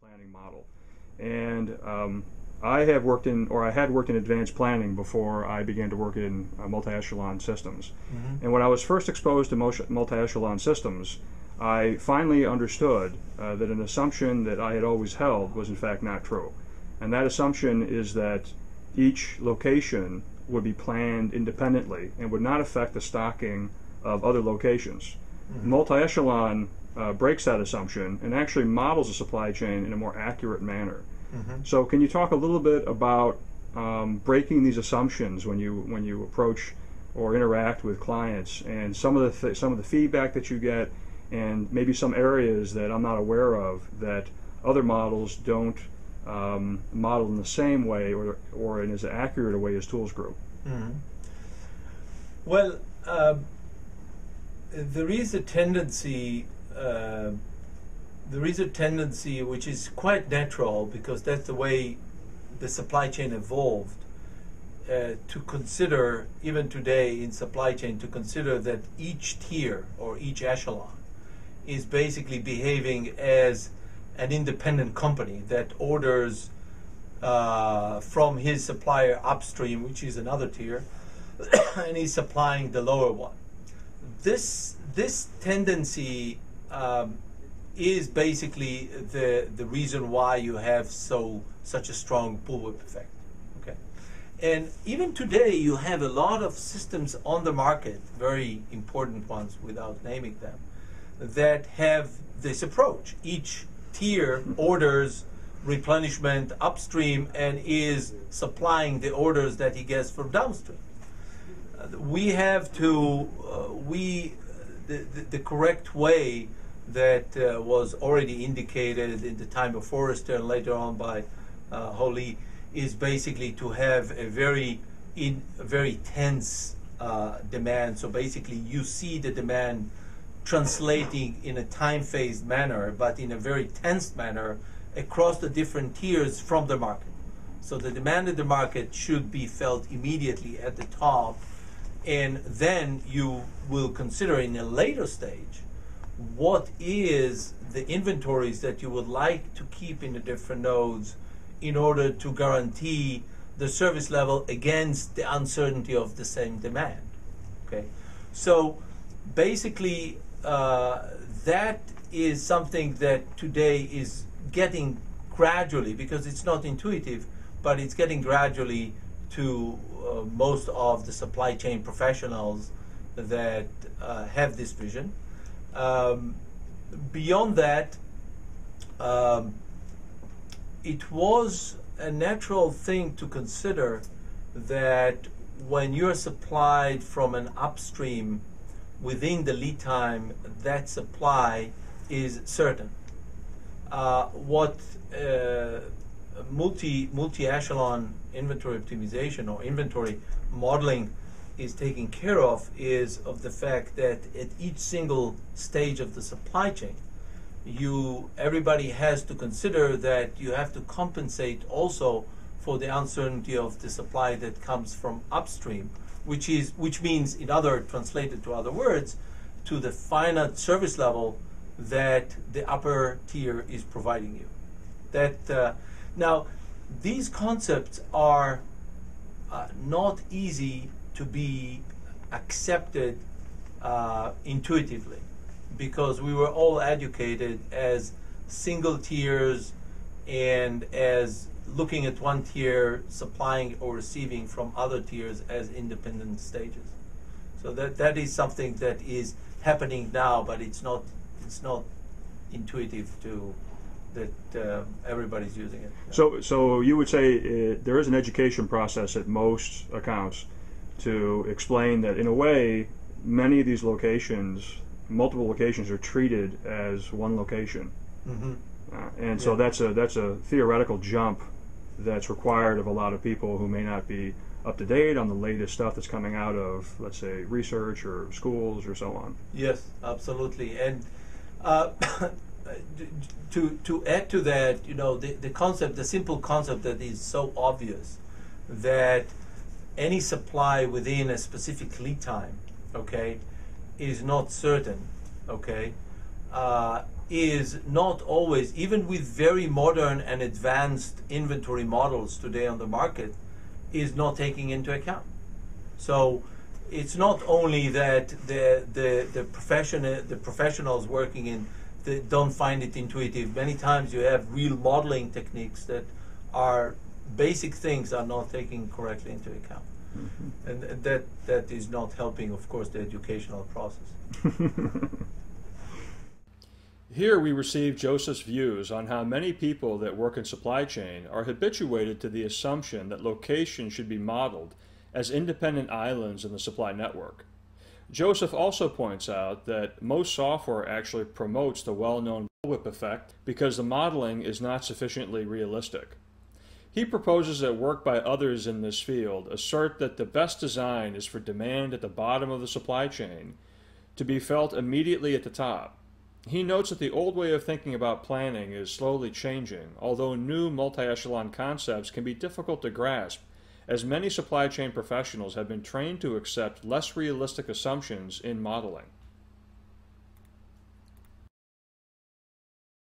planning model. And I had worked in advanced planning before I began to work in multi-echelon systems. Mm-hmm. And when I was first exposed to multi-echelon systems, I finally understood that an assumption that I had always held was in fact not true. And that assumption is that each location would be planned independently and would not affect the stocking of other locations. Mm-hmm. Multi-echelon breaks that assumption and actually models the supply chain in a more accurate manner. Mm-hmm. So can you talk a little bit about breaking these assumptions when you approach or interact with clients, and some of the feedback that you get, and maybe some areas that I'm not aware of that other models don't model in the same way or in as accurate a way as ToolsGroup? Mm-hmm. Well, there is a tendency which is quite natural, because that's the way the supply chain evolved, to consider, even today in supply chain, to consider that each tier or each echelon is basically behaving as an independent company that orders from his supplier upstream, which is another tier, and he's supplying the lower one. This tendency is basically the reason why you have such a strong bullwhip effect. Okay, and even today you have a lot of systems on the market, very important ones without naming them, that have this approach. Each tier orders replenishment upstream and is supplying the orders that he gets from downstream. We have to the correct way that was already indicated in the time of Forrester and later on by Holly is basically to have a very tense demand. So basically you see the demand translating in a time-phased manner, but in a very tense manner across the different tiers from the market. So the demand of the market should be felt immediately at the top, and then you will consider in a later stage what is the inventories that you would like to keep in the different nodes in order to guarantee the service level against the uncertainty of the same demand. Okay, so basically that is something that today is getting gradually, because it's not intuitive, but it's getting gradually to most of the supply chain professionals that have this vision. Beyond that, it was a natural thing to consider that when you're supplied from an upstream within the lead time, that supply is certain. What multi-echelon inventory optimization or inventory modeling is taking care of is of the fact that at each single stage of the supply chain, everybody has to consider that you have to compensate also for the uncertainty of the supply that comes from upstream, which means, translated to other words, to the finite service level that the upper tier is providing you. Now, these concepts are not easy to be accepted intuitively, because we were all educated as single tiers and as looking at one tier supplying or receiving from other tiers as independent stages. So that is something that is happening now, but it's not intuitive to that everybody's using it. So you would say there is an education process at most accounts to explain that in a way many of these locations, multiple locations, are treated as one location. Mm-hmm. And so that's a theoretical jump that's required of a lot of people who may not be up to date on the latest stuff that's coming out of, let's say, research or schools or so on. Yes, absolutely. And to add to that, the simple concept that is so obvious, that any supply within a specific lead time, okay, is not certain, okay, is not always, even with very modern and advanced inventory models today on the market, is not taking into account. So it's not only that the professionals working in don't find it intuitive. Many times you have real modeling techniques that are basic things are not taken correctly into account. Mm-hmm. And that is not helping, of course, the educational process. Here we receive Joseph's views on how many people that work in supply chain are habituated to the assumption that locations should be modeled as independent islands in the supply network. Joseph also points out that most software actually promotes the well-known bullwhip effect because the modeling is not sufficiently realistic. He proposes that work by others in this field assert that the best design is for demand at the bottom of the supply chain to be felt immediately at the top. He notes that the old way of thinking about planning is slowly changing, although new multi-echelon concepts can be difficult to grasp, as many supply chain professionals have been trained to accept less realistic assumptions in modeling.